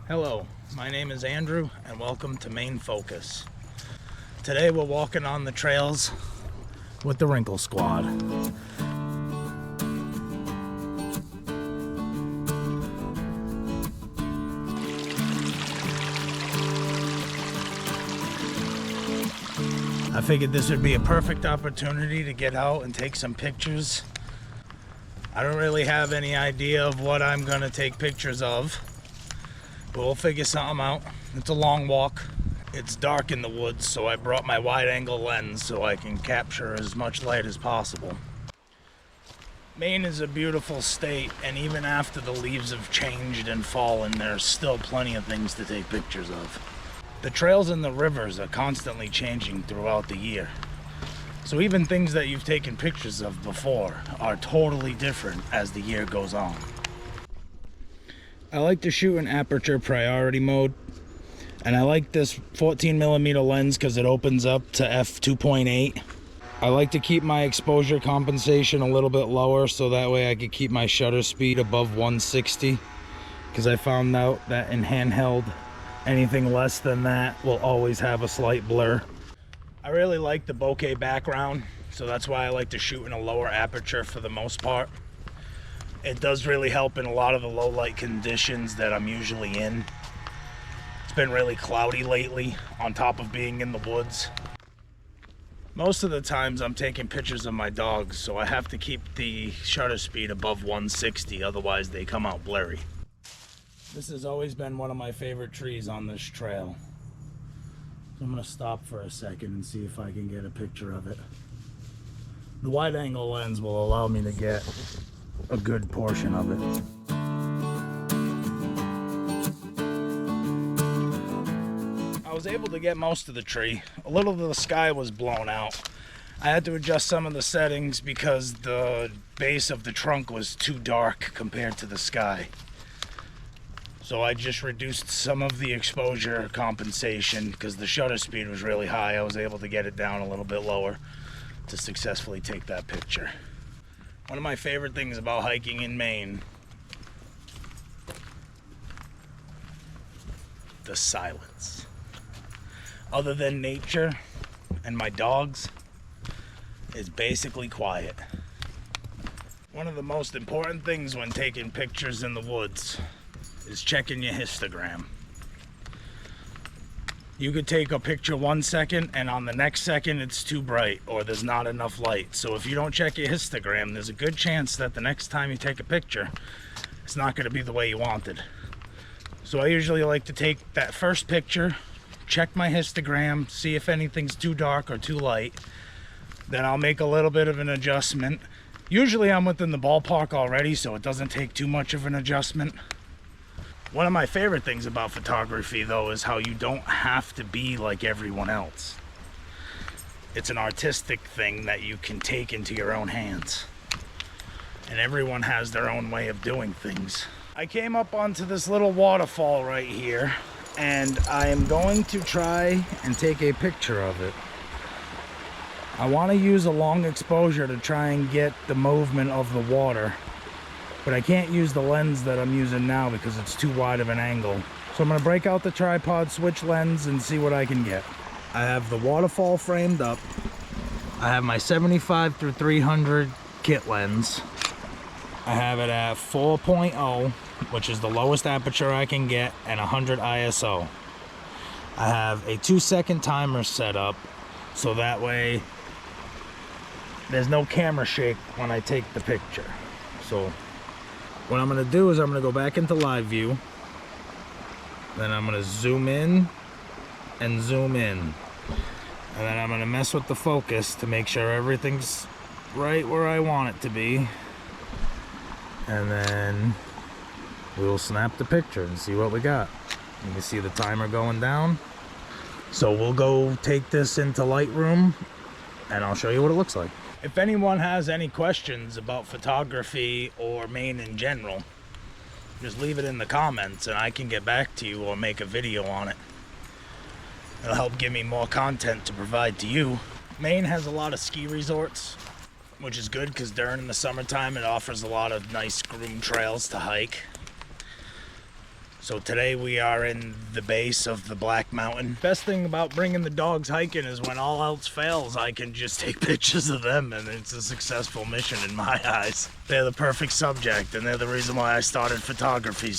Hello, my name is Andrew and welcome to Maine Focus. Today we're walking on the trails with the Wrinkle Squad. I figured this would be a perfect opportunity to get out and take some pictures. I don't really have any idea of what I'm gonna take pictures of, but we'll figure something out. It's a long walk. It's dark in the woods, so I brought my wide angle lens so I can capture as much light as possible. Maine is a beautiful state, and even after the leaves have changed and fallen, there's still plenty of things to take pictures of. The trails and the rivers are constantly changing throughout the year. So even things that you've taken pictures of before are totally different as the year goes on. I like to shoot in aperture priority mode, and I like this 14mm lens because it opens up to f2.8. I like to keep my exposure compensation a little bit lower so that way I can keep my shutter speed above 160, because I found out that in handheld anything less than that will always have a slight blur. I really like the bokeh background, so that's why I like to shoot in a lower aperture for the most part. It does really help in a lot of the low light conditions that I'm usually in. It's been really cloudy lately on top of being in the woods. Most of the times I'm taking pictures of my dogs, so I have to keep the shutter speed above 160, otherwise they come out blurry. This has always been one of my favorite trees on this trail. So I'm gonna stop for a second and see if I can get a picture of it. The wide angle lens will allow me to get a good portion of it. I was able to get most of the tree. A little of the sky was blown out. I had to adjust some of the settings because the base of the trunk was too dark compared to the sky. So I just reduced some of the exposure compensation because the shutter speed was really high. I was able to get it down a little bit lower to successfully take that picture. One of my favorite things about hiking in Maine, the silence. Other than nature and my dogs, it's basically quiet. One of the most important things when taking pictures in the woods is checking your histogram. You could take a picture 1 second and on the next second it's too bright or there's not enough light. So if you don't check your histogram, there's a good chance that the next time you take a picture, it's not going to be the way you wanted. So I usually like to take that first picture, check my histogram, see if anything's too dark or too light. Then I'll make a little bit of an adjustment. Usually I'm within the ballpark already, so it doesn't take too much of an adjustment. One of my favorite things about photography, though, is how you don't have to be like everyone else. It's an artistic thing that you can take into your own hands. And everyone has their own way of doing things. I came up onto this little waterfall right here, and I am going to try and take a picture of it. I want to use a long exposure to try and get the movement of the water. But I can't use the lens that I'm using now because it's too wide of an angle. So I'm gonna break out the tripod, switch lens, and see what I can get. I have the waterfall framed up. I have my 75-300 kit lens. I have it at 4.0, which is the lowest aperture I can get, and 100 ISO. I have a 2-second timer set up, so that way there's no camera shake when I take the picture. So what I'm going to do is I'm going to go back into live view, then I'm going to zoom in and zoom in, and then I'm going to mess with the focus to make sure everything's right where I want it to be, and then we'll snap the picture and see what we got. You can see the timer going down. So we'll go take this into LightRoom and I'll show you what it looks like. If anyone has any questions about photography or Maine in general, just leave it in the comments and I can get back to you or make a video on it. It'll help give me more content to provide to you. Maine has a lot of ski resorts, which is good because during the summertime it offers a lot of nice groomed trails to hike. So today we are in the base of the Black Mountain. Best thing about bringing the dogs hiking is when all else fails, I can just take pictures of them and it's a successful mission in my eyes. They're the perfect subject and they're the reason why I started photography.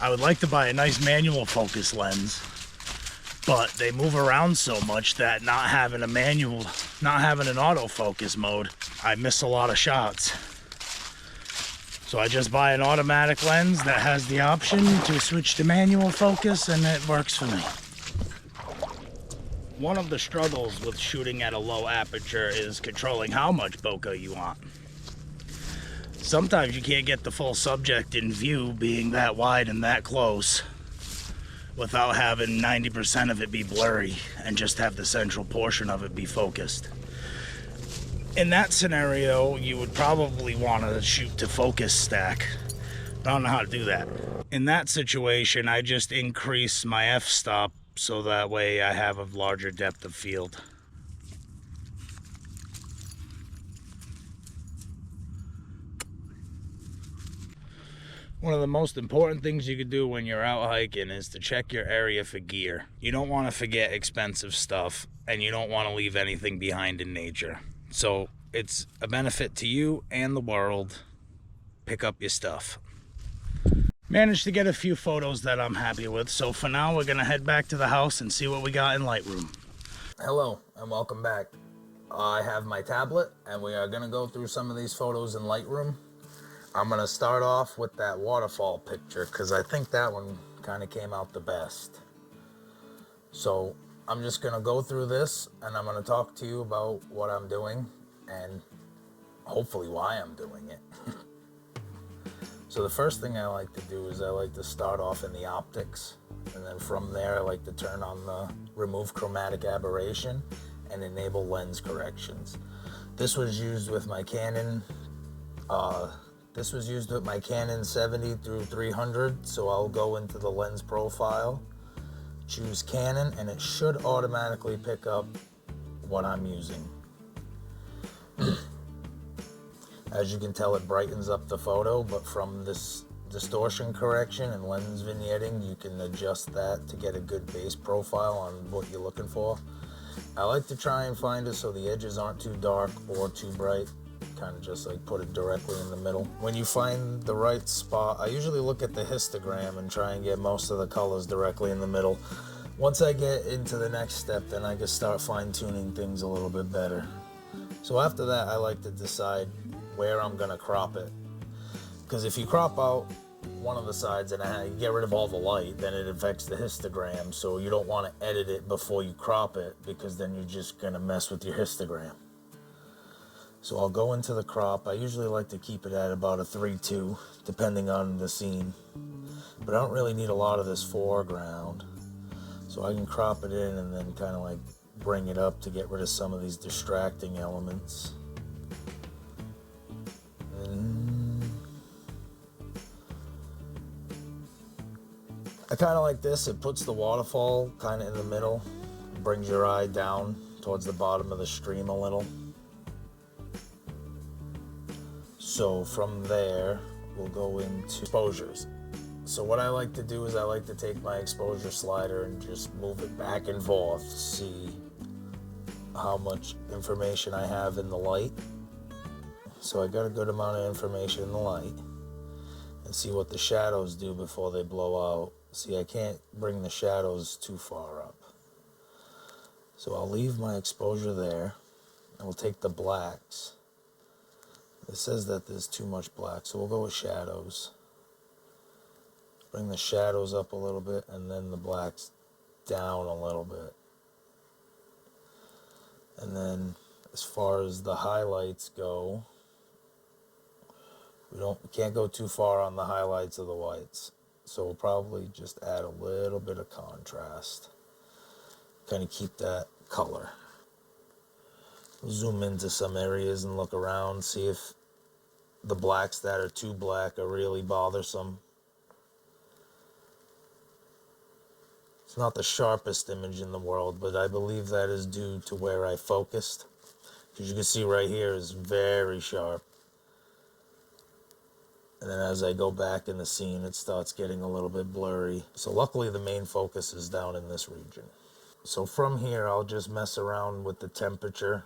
I would like to buy a nice manual focus lens, but they move around so much that not having an autofocus mode, I miss a lot of shots. So I just buy an automatic lens that has the option to switch to manual focus, and it works for me. One of the struggles with shooting at a low aperture is controlling how much bokeh you want. Sometimes you can't get the full subject in view being that wide and that close without having 90% of it be blurry and just have the central portion of it be focused. In that scenario, you would probably want to shoot to focus stack. I don't know how to do that. In that situation, I just increase my f-stop so that way I have a larger depth of field. One of the most important things you could do when you're out hiking is to check your area for gear. You don't want to forget expensive stuff, and you don't want to leave anything behind in nature. So it's a benefit to you and the world. Pick up your stuff. Managed to get a few photos that I'm happy with, so for now we're gonna head back to the house and see what we got in LightRoom. Hello and welcome back. I have my tablet and we are gonna go through some of these photos in LightRoom. I'm gonna start off with that waterfall picture because I think that one kind of came out the best. So I'm just gonna go through this and I'm gonna talk to you about what I'm doing and hopefully why I'm doing it. So the first thing I like to do is I like to start off in the optics, and then from there I like to turn on the remove chromatic aberration and enable lens corrections. This was used with my Canon 70 through 300, so I'll go into the lens profile, choose Canon, and it should automatically pick up what I'm using. As you can tell, it brightens up the photo, but from this distortion correction and lens vignetting, you can adjust that to get a good base profile on what you're looking for. I like to try and find it so the edges aren't too dark or too bright. Kind of just like put it directly in the middle. When you find the right spot, I usually look at the histogram and try and get most of the colors directly in the middle. Once I get into the next step, then I can start fine-tuning things a little bit better. So after that, I like to decide where I'm gonna crop it, because if you crop out one of the sides and you get rid of all the light, then it affects the histogram, so you don't want to edit it before you crop it, because then you're just gonna mess with your histogram. So I'll go into the crop. I usually like to keep it at about a 3:2 depending on the scene, but I don't really need a lot of this foreground, so I can crop it in and then kind of like bring it up to get rid of some of these distracting elements. I kind of like this. It puts the waterfall kind of in the middle, brings your eye down towards the bottom of the stream a little. So from there, we'll go into exposures. So what I like to do is I like to take my exposure slider and just move it back and forth, see how much information I have in the light. So I got a good amount of information in the light, and see what the shadows do before they blow out. See, I can't bring the shadows too far up. So I'll leave my exposure there, and we'll take the blacks. It says that there's too much black, so we'll go with shadows. Bring the shadows up a little bit, and then the blacks down a little bit. And then as far as the highlights go, we can't go too far on the highlights of the whites. So we'll probably just add a little bit of contrast. Kind of keep that color. We'll zoom into some areas and look around, see if the blacks that are too black are really bothersome. It's not the sharpest image in the world, but I believe that is due to where I focused. Because you can see right here is very sharp. And then as I go back in the scene, it starts getting a little bit blurry. So luckily the main focus is down in this region. So from here, I'll just mess around with the temperature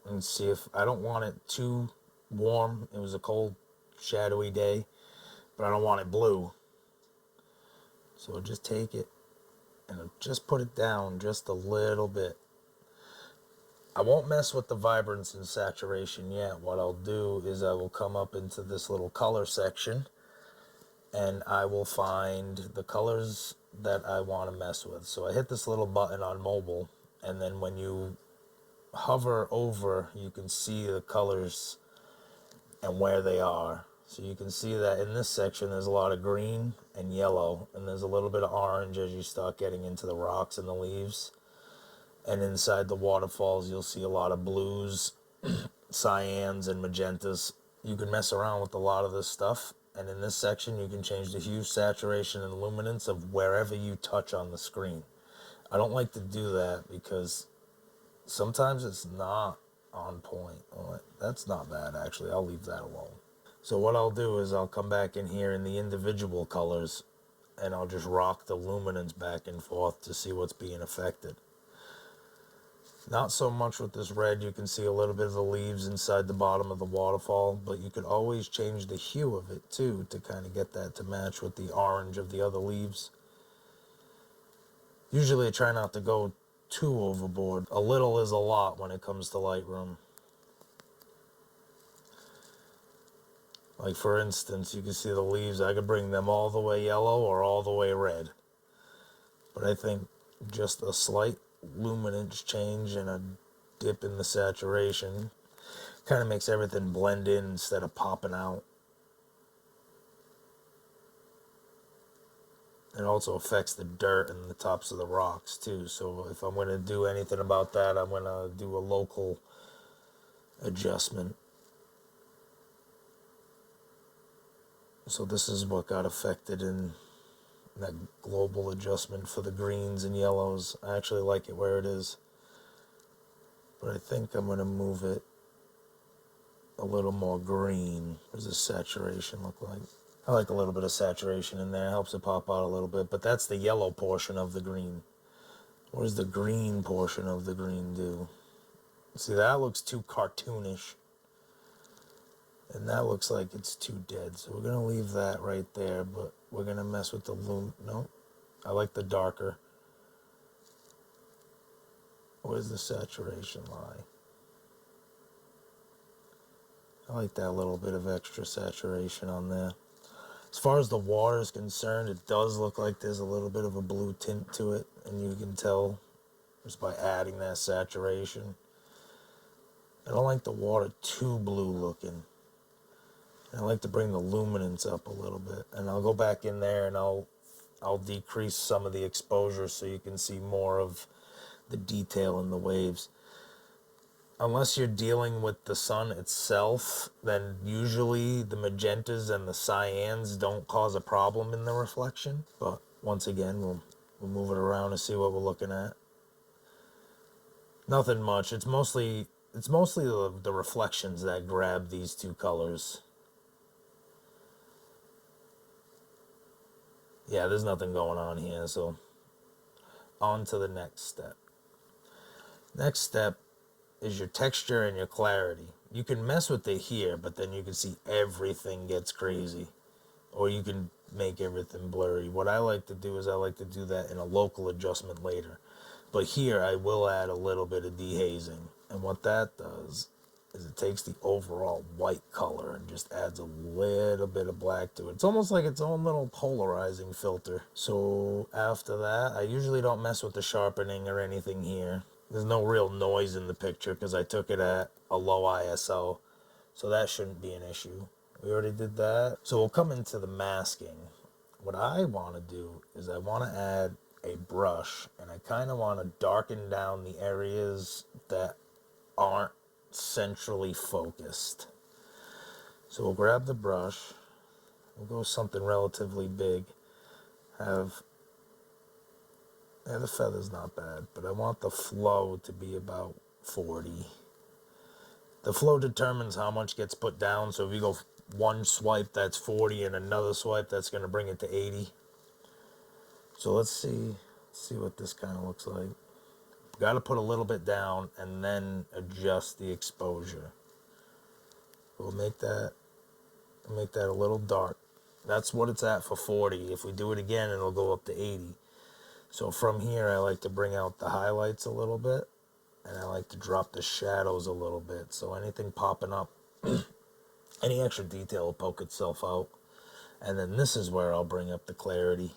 and see if I don't want it too warm. It was a cold, shadowy day, but I don't want it blue. So I'll just take it and I'll just put it down just a little bit. I won't mess with the vibrance and saturation yet. What I'll do is I will come up into this little color section and I will find the colors that I want to mess with. So I hit this little button on mobile, and then when you hover over, you can see the colors and where they are. So you can see that in this section there's a lot of green and yellow, and there's a little bit of orange as you start getting into the rocks and the leaves. And inside the waterfalls you'll see a lot of blues, cyans, and magentas. You can mess around with a lot of this stuff, and in this section you can change the hue, saturation, and luminance of wherever you touch on the screen. I don't like to do that because sometimes it's not on point. Well, that's not bad, actually. I'll leave that alone. So what I'll do is I'll come back in here in the individual colors and I'll just rock the luminance back and forth to see what's being affected. Not so much with this red. You can see a little bit of the leaves inside the bottom of the waterfall, but you could always change the hue of it too to kind of get that to match with the orange of the other leaves. Usually I try not to go too overboard. A little is a lot when it comes to Lightroom. Like for instance, you can see the leaves. I could bring them all the way yellow or all the way red. But I think just a slight luminance change and a dip in the saturation kind of makes everything blend in instead of popping out. It also affects the dirt and the tops of the rocks too. So if I'm going to do anything about that, I'm going to do a local adjustment. So this is what got affected in that global adjustment for the greens and yellows. I actually like it where it is, but I think I'm going to move it a little more green. What does the saturation look like? I like a little bit of saturation in there. It helps it pop out a little bit, but that's the yellow portion of the green. What does the green portion of the green do? See, that looks too cartoonish, and that looks like it's too dead. So we're going to leave that right there, but we're going to mess with the no, I like the darker. Where's the saturation lie? I like that little bit of extra saturation on there. As far as the water is concerned, it does look like there's a little bit of a blue tint to it, and you can tell just by adding that saturation. I don't like the water too blue looking. I like to bring the luminance up a little bit, and I'll go back in there and I'll decrease some of the exposure so you can see more of the detail in the waves. Unless you're dealing with the sun itself, then usually the magentas and the cyans don't cause a problem in the reflection. But once again, we'll move it around to see what we're looking at. Nothing much. It's mostly the reflections that grab these two colors. Yeah, there's nothing going on here, so on to the next step. Next step is your texture and your clarity. You can mess with it here, but then you can see everything gets crazy. Or you can make everything blurry. What I like to do is I like to do that in a local adjustment later. But here I will add a little bit of dehazing. And what that does is it takes the overall white color and just adds a little bit of black to it. It's almost like its own little polarizing filter. So after that, I usually don't mess with the sharpening or anything here. There's no real noise in the picture because I took it at a low ISO. So that shouldn't be an issue. We already did that. So we'll come into the masking. What I want to do is I want to add a brush, and I kind of want to darken down the areas that aren't centrally focused. So we'll grab the brush. We'll go something relatively big. The feather's not bad, but I want the flow to be about 40. The flow determines how much gets put down, so if you go one swipe that's 40 and another swipe that's going to bring it to 80. So let's see what this kind of looks like. Got to put a little bit down and then adjust the exposure. We'll make that a little dark. That's what it's at for 40. If we do it again, it'll go up to 80. So from here, I like to bring out the highlights a little bit, and I like to drop the shadows a little bit. So anything popping up, any extra detail will poke itself out. And then this is where I'll bring up the clarity.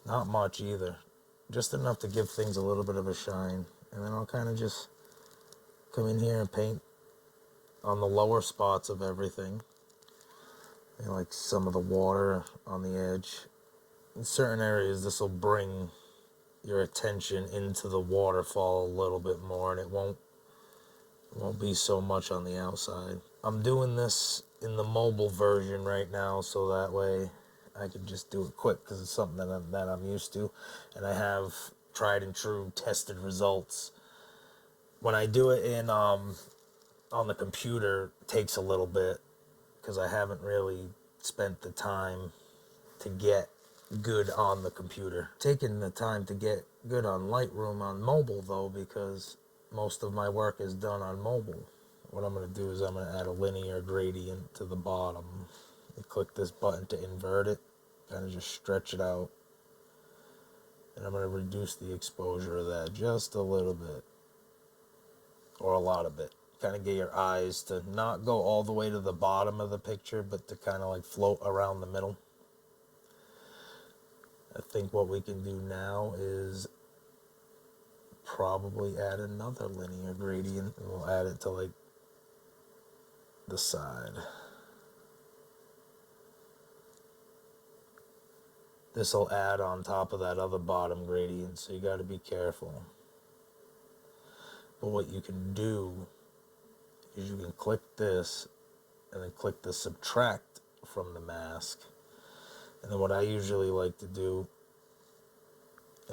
Not much either. Just enough to give things a little bit of a shine. And then I'll kind of just come in here and paint on the lower spots of everything. And like some of the water on the edge. In certain areas, this will bring your attention into the waterfall a little bit more, and it won't be so much on the outside. I'm doing this in the mobile version right now, so that way I can just do it quick because it's something that I'm used to, and I have tried and true tested results. When I do it in on the computer, it takes a little bit because I haven't really spent the time to get good on the computer. Taking the time to get good on LightRoom on mobile though, because most of my work is done on mobile. What I'm going to do is I'm going to add a linear gradient to the bottom. You click this button to invert it, kind of just stretch it out. And I'm going to reduce the exposure of that just a little bit, or a lot of it. Kind of get your eyes to not go all the way to the bottom of the picture, but to kind of like float around the middle. I think what we can do now is probably add another linear gradient, and we'll add it to like the side. This will add on top of that other bottom gradient, so you got to be careful. But what you can do is you can click this and then click the subtract from the mask. And then what I usually like to do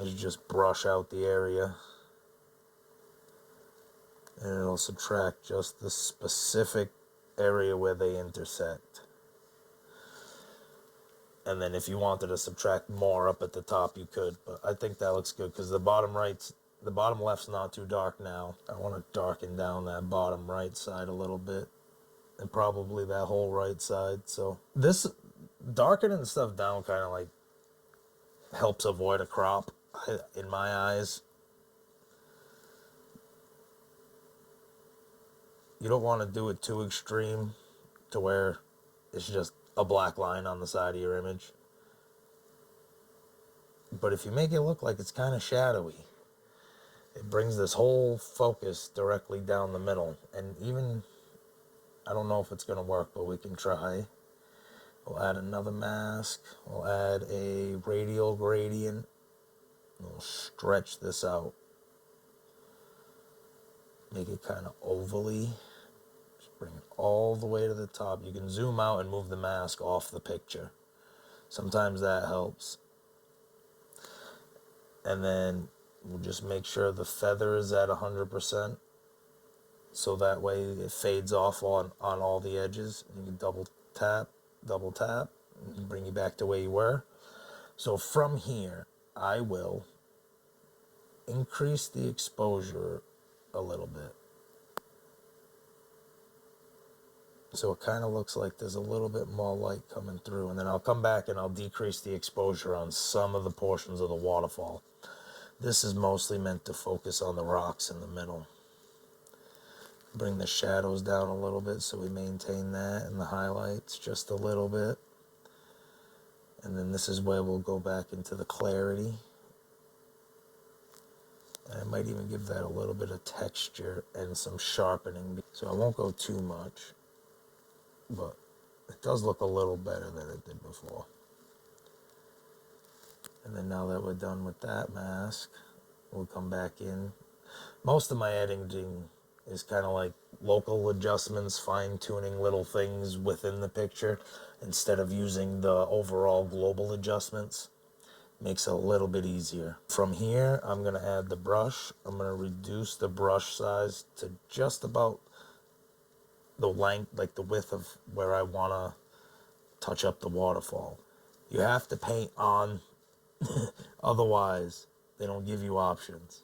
is just brush out the area, and it'll subtract just the specific area where they intersect. And then if you wanted to subtract more up at the top, you could, but I think that looks good because the bottom left's not too dark now. I want to darken down that bottom right side a little bit, and probably that whole right side. So this darkening stuff down kind of like helps avoid a crop in my eyes. You don't want to do it too extreme to where it's just a black line on the side of your image. But if you make it look like it's kind of shadowy, it brings this whole focus directly down the middle. And even, I don't know if it's going to work, but we can try. We'll add another mask. We'll add a radial gradient. We'll stretch this out. Make it kind of ovally. Just bring it all the way to the top. You can zoom out and move the mask off the picture. Sometimes that helps. And then we'll just make sure the feather is at 100%. So that way it fades off on all the edges. You can double tap, and bring you back to where you were. So from here, I will increase the exposure a little bit. So it kind of looks like there's a little bit more light coming through. And then I'll come back and I'll decrease the exposure on some of the portions of the waterfall. This is mostly meant to focus on the rocks in the middle. Bring the shadows down a little bit so we maintain that, and the highlights just a little bit. And then this is where we'll go back into the clarity. And I might even give that a little bit of texture and some sharpening. So I won't go too much, but it does look a little better than it did before. And then now that we're done with that mask, we'll come back in. Most of my editing is kind of like local adjustments, fine-tuning little things within the picture instead of using the overall global adjustments. Makes it a little bit easier. From here, I'm going to add the brush. I'm going to reduce the brush size to just about the length, like the width of where I want to touch up the waterfall. You have to paint on, otherwise they don't give you options.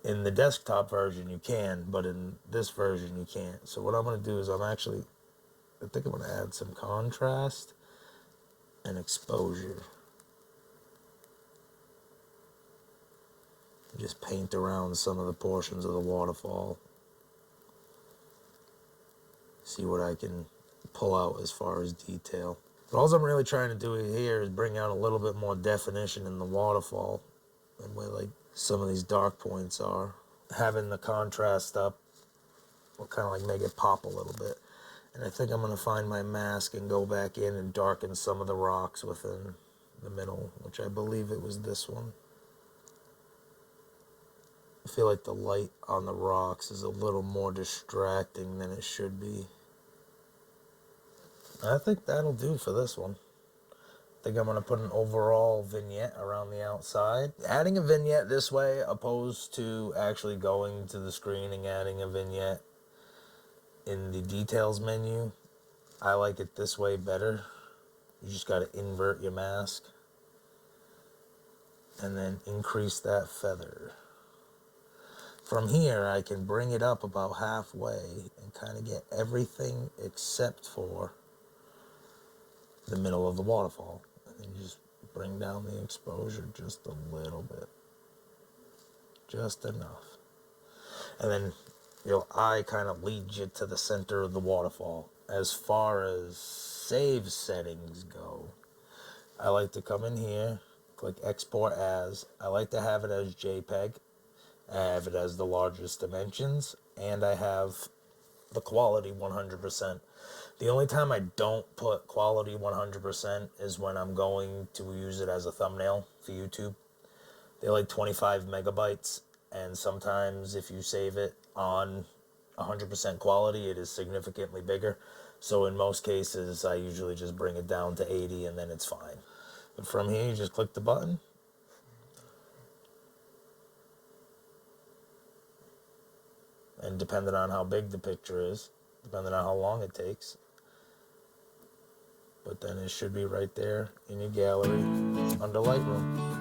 In the desktop version you can, but in this version you can't. So what I'm going to do is I think I'm going to add some contrast and exposure. Just paint around some of the portions of the waterfall. See what I can pull out as far as detail. But all I'm really trying to do here is bring out a little bit more definition in the waterfall and where like some of these dark points are. Having the contrast up will kind of like make it pop a little bit. And I think I'm going to find my mask and go back in and darken some of the rocks within the middle, which I believe it was this one. I feel like the light on the rocks is a little more distracting than it should be. I think that'll do for this one. I think I'm going to put an overall vignette around the outside. Adding a vignette this way, opposed to actually going to the screen and adding a vignette in the details menu, I like it this way better. You just got to invert your mask and then increase that feather. From here, I can bring it up about halfway and kind of get everything except for the middle of the waterfall. And then just bring down the exposure just a little bit. Just enough. And then your eye kind of leads you to the center of the waterfall. As far as save settings go, I like to come in here, click export as. I like to have it as JPEG. I have it as the largest dimensions, and I have the quality 100%. The only time I don't put quality 100% is when I'm going to use it as a thumbnail for YouTube. They're like 25 megabytes, and sometimes if you save it on 100% quality, it is significantly bigger. So in most cases, I usually just bring it down to 80 and then it's fine. But from here, you just click the button. And depending on how big the picture is, depending on how long it takes. But then it should be right there in your gallery under Lightroom.